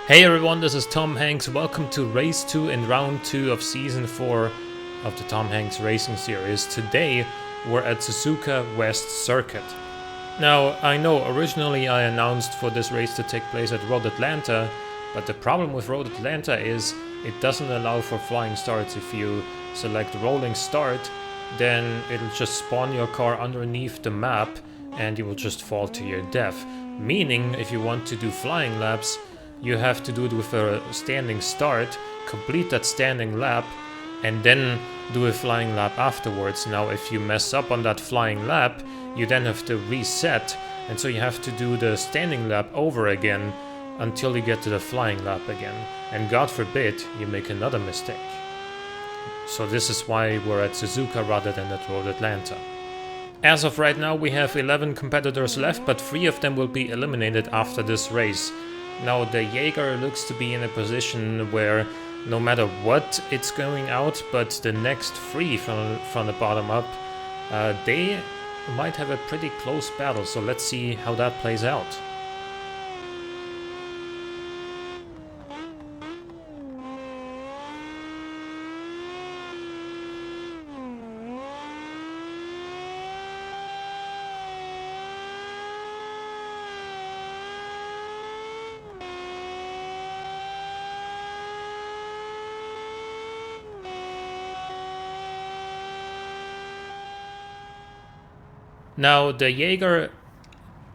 Hey everyone, this is Tom Hanks. Welcome to Race 2 in Round 2 of Season 4 of the Tom Hanks Racing Series. Today we're at Suzuka West Circuit. Now, I know originally I announced for this race to take place at Road Atlanta, but the problem with Road Atlanta is it doesn't allow for flying starts. If you select rolling start, then it'll just spawn your car underneath the map and you will just fall to your death. Meaning, if you want to do flying laps, you have to do it with a standing start, complete that standing lap, and then do a flying lap afterwards. Now, if you mess up on that flying lap, you then have to reset, and so you have to do the standing lap over again until you get to the flying lap again. And God forbid you make another mistake. So this is why we're at Suzuka rather than at Road Atlanta. As of right now, we have 11 competitors left, but 3 of them will be eliminated after this race. Now, the Jager looks to be in a position where no matter what, it's going out, but the next 3 from the bottom up, they might have a pretty close battle, so let's see how that plays out. Now, the Jager,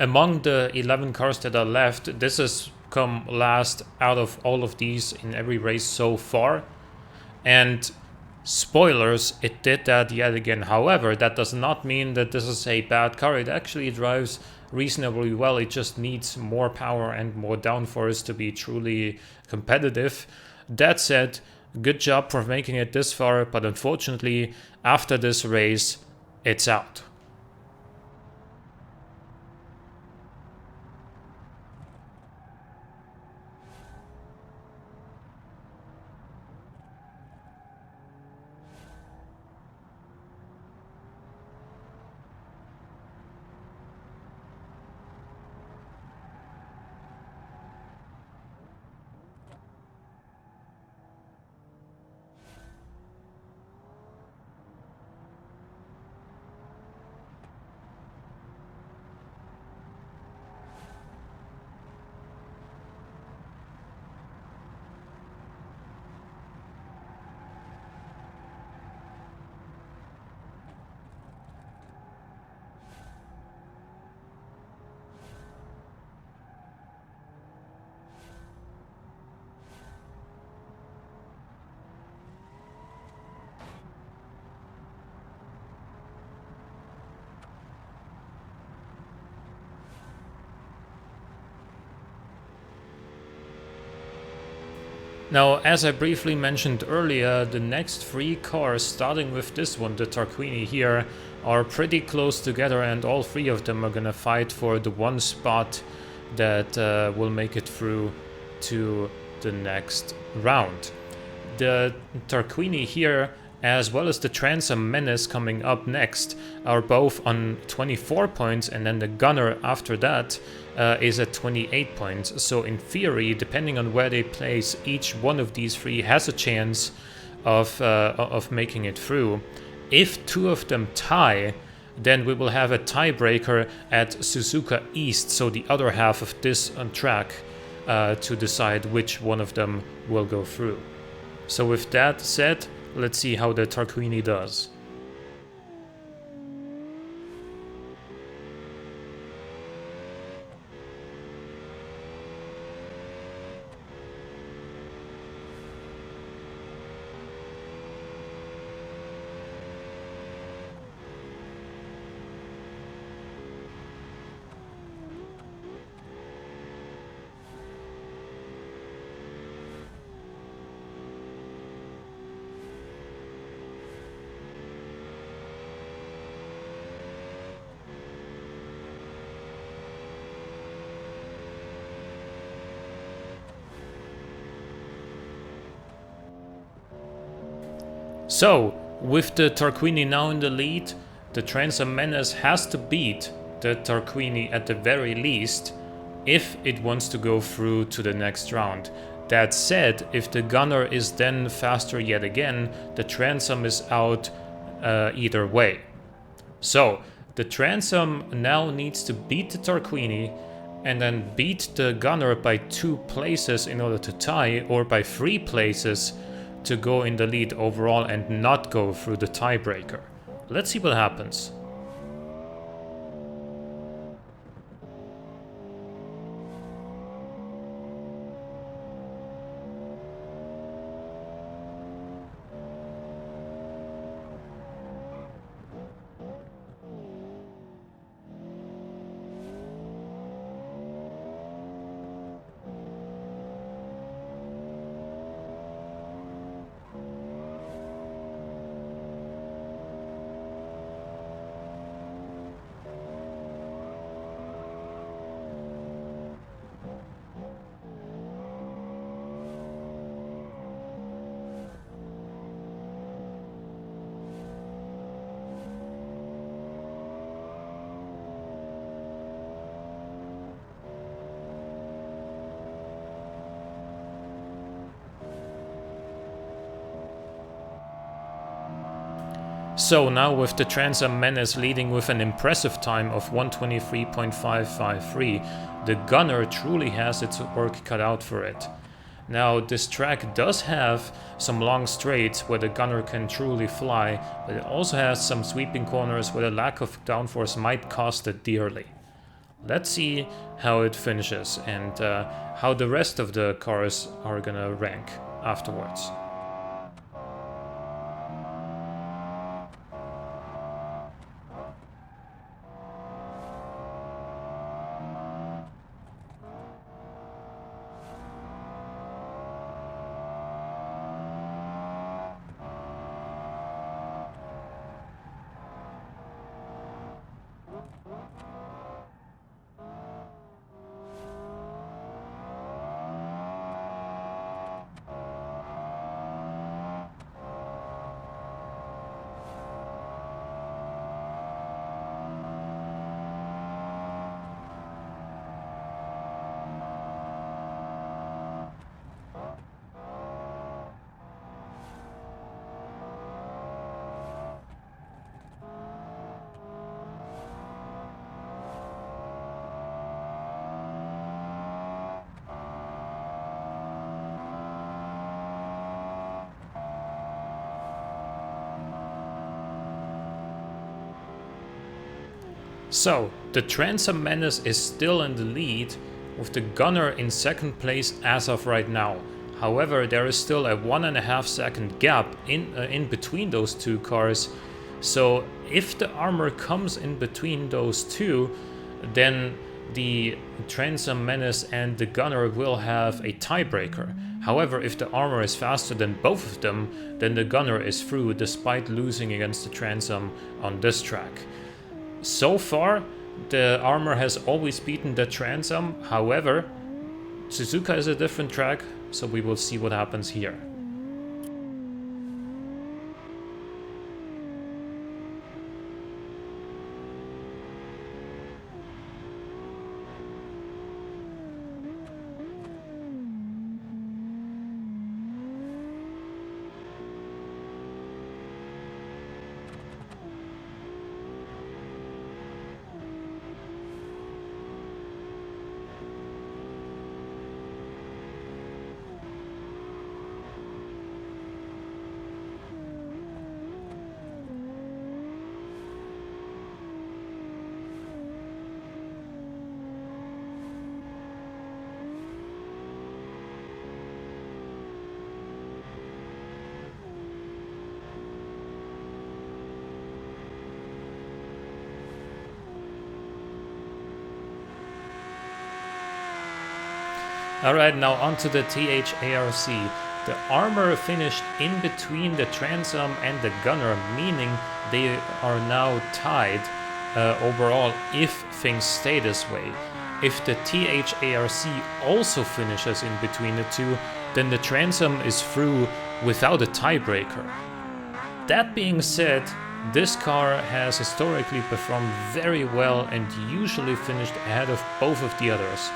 among the 11 cars that are left, this has come last out of all of these in every race so far. And spoilers, it did that yet again. However, that does not mean that this is a bad car. It actually drives reasonably well. It just needs more power and more downforce to be truly competitive. That said, good job for making it this far, but unfortunately, after this race, it's out. Now, as I briefly mentioned earlier, the next 3 cars, starting with this one, the Tarquini here, are pretty close together, and all 3 of them are gonna fight for the one spot that will make it through to the next round. The Tarquini here, as well as the Transom Menace coming up next, are both on 24 points, and then the Ganner after that is at 28 points. So in theory, depending on where they place, each one of these 3 has a chance of making it through. If 2 of them tie, then we will have a tiebreaker at Suzuka East, so the other half of this track, to decide which one of them will go through. So with that said, let's see how the Tarquini does. So, with the Tarquini now in the lead, the Transom Menace has to beat the Tarquini at the very least if it wants to go through to the next round. That said, if the gunner is then faster yet again, the transom is out either way. So the transom now needs to beat the Tarquini and then beat the gunner by 2 places in order to tie, or by 3 places to go in the lead overall and not go through the tiebreaker. Let's see what happens. So now with the Transom Menace leading with an impressive time of 1:23.553, the gunner truly has its work cut out for it. Now this track does have some long straights where the gunner can truly fly, but it also has some sweeping corners where the lack of downforce might cost it dearly. Let's see how it finishes and how the rest of the cars are gonna rank afterwards. So, the Transom Menace is still in the lead, with the gunner in second place as of right now. However, there is still a 1.5 second gap in between those two cars, so if the armor comes in between those two, then the Transom Menace and the gunner will have a tiebreaker. However, if the armor is faster than both of them, then the gunner is through despite losing against the Transom on this track. So far, the armor has always beaten the Transom. However, Suzuka is a different track, so we will see what happens here. Alright, now onto the T.H.A.R.C. The armor finished in between the Transom and the gunner, meaning they are now tied overall if things stay this way. If the T.H.A.R.C. also finishes in between the two, then the Transom is through without a tiebreaker. That being said, this car has historically performed very well and usually finished ahead of both of the others.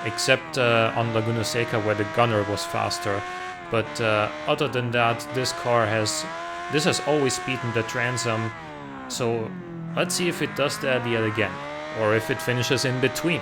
except on Laguna Seca where the Gunner was faster. But other than that, this has always beaten the Transom. So let's see if it does that yet again, or if it finishes in between.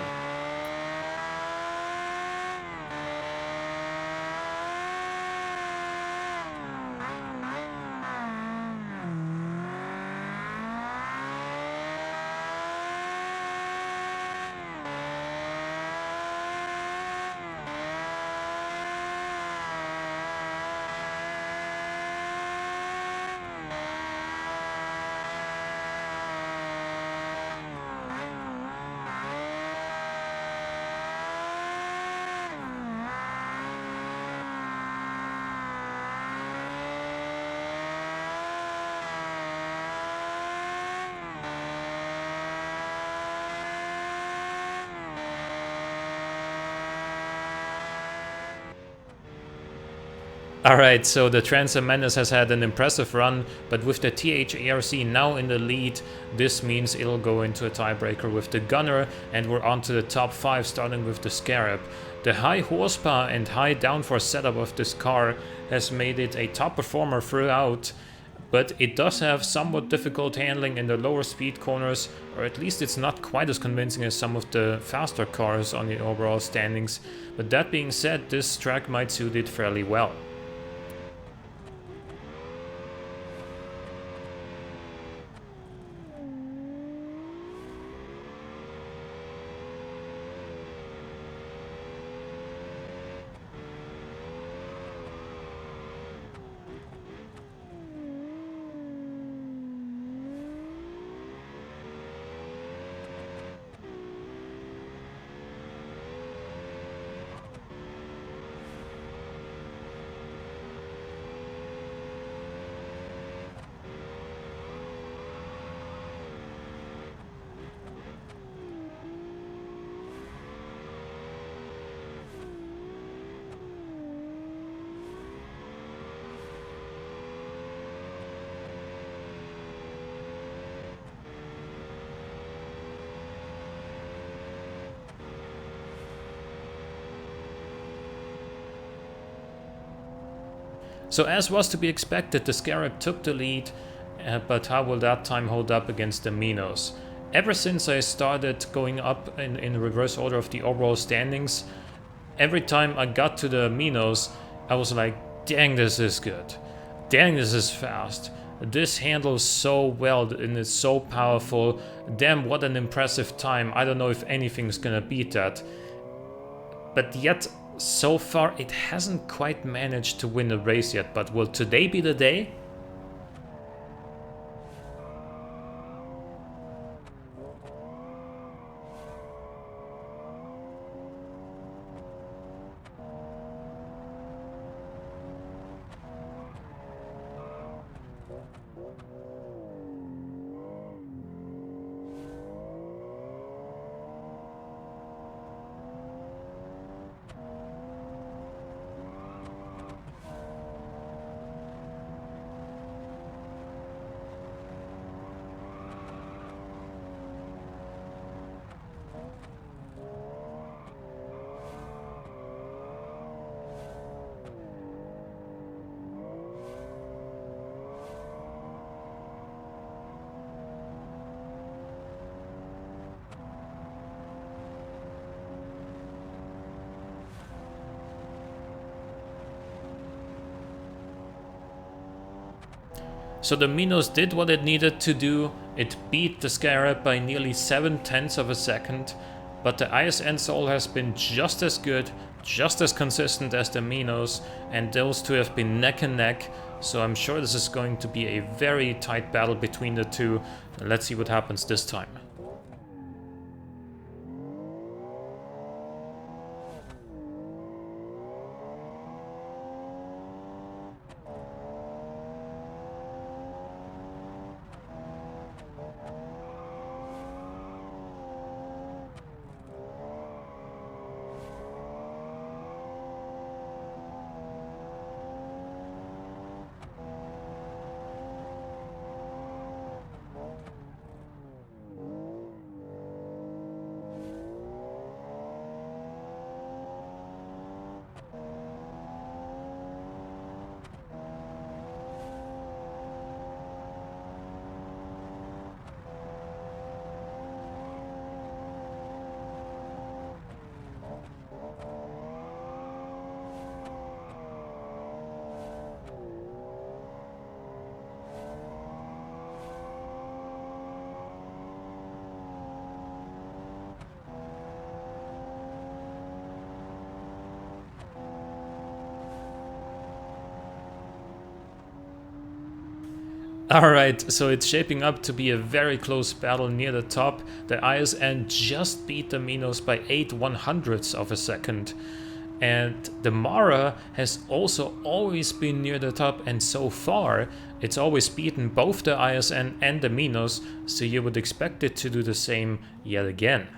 Alright, so the Transom Menace has had an impressive run, but with the T.H.A.R.C now in the lead, this means it'll go into a tiebreaker with the Gunner, and we're on to the top 5, starting with the Scarab. The high horsepower and high downforce setup of this car has made it a top performer throughout, but it does have somewhat difficult handling in the lower speed corners, or at least it's not quite as convincing as some of the faster cars on the overall standings. But that being said, this track might suit it fairly well. So as was to be expected, the Scarab took the lead, but how will that time hold up against the Minos? Ever since I started going up in reverse order of the overall standings, every time I got to the Minos, I was like, dang, this is good. Dang, this is fast. This handles so well and it's so powerful. Damn, what an impressive time. I don't know if anything's gonna beat that. But yet, so far it hasn't quite managed to win a race yet, but will today be the day? So the Minos did what it needed to do. It beat the Scarab by nearly 7/10 of a second, but the ISN Sol has been just as good, just as consistent as the Minos, and those two have been neck and neck, so I'm sure this is going to be a very tight battle between the two. Let's see what happens this time. Alright, so it's shaping up to be a very close battle near the top. The ISN just beat the Minos by 8/100ths of a second. And the Mara has also always been near the top, and so far it's always beaten both the ISN and the Minos, so you would expect it to do the same yet again.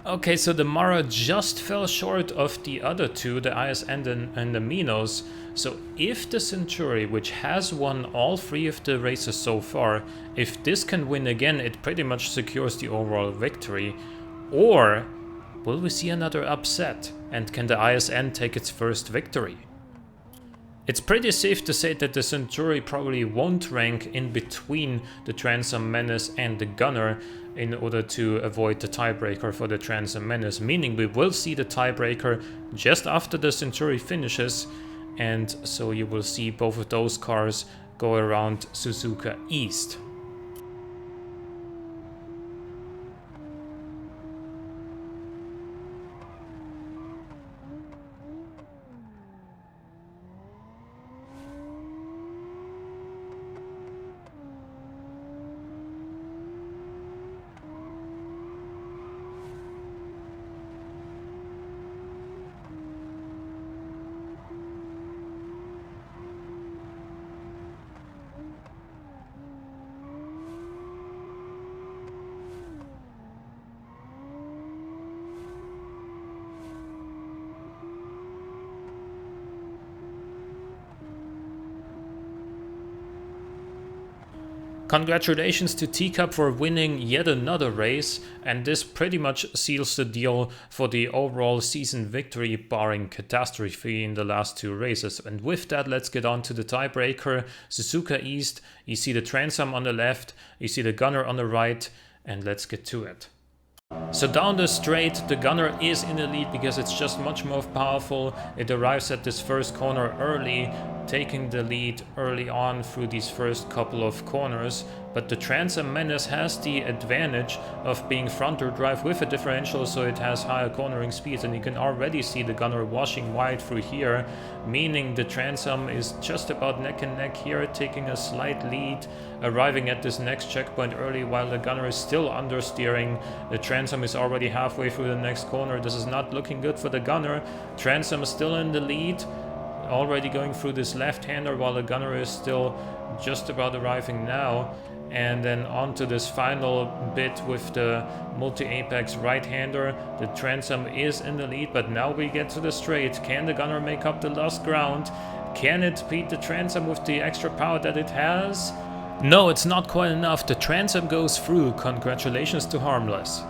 Okay, so the Mara just fell short of the other two, the ISN and the Minos. So if the Centuri, which has won all three of the races so far, if this can win again, it pretty much secures the overall victory. Or will we see another upset? And can the ISN take its first victory? It's pretty safe to say that the Centuri probably won't rank in between the Transom Menace and the Gunner in order to avoid the tiebreaker for the Transom Menace, meaning we will see the tiebreaker just after the Centuri finishes, and so you will see both of those cars go around Suzuka East. Congratulations to Teacup for winning yet another race, and this pretty much seals the deal for the overall season victory, barring catastrophe in the last two races. And with that, let's get on to the tiebreaker. Suzuka East, you see the Transom on the left, you see the Gunner on the right, and let's get to it. So down the straight, the Gunner is in the lead because it's just much more powerful. It arrives at this first corner early, taking the lead early on through these first couple of corners. But the Transom Menace has the advantage of being front-wheel drive with a differential, so it has higher cornering speeds, and you can already see the Gunner washing wide through here, meaning the Transom is just about neck and neck here, taking a slight lead, arriving at this next checkpoint early while the Gunner is still understeering. The Transom is already halfway through the next corner. This is not looking good for the Gunner. Transom is still in the lead, already going through this left-hander, while the Gunner is still just about arriving now. And then onto this final bit with the multi-apex right-hander. The Transom is in the lead, but now we get to the straight. Can the Gunner make up the lost ground? Can it beat the Transom with the extra power that it has? No, it's not quite enough. The Transom goes through. Congratulations to Harmless.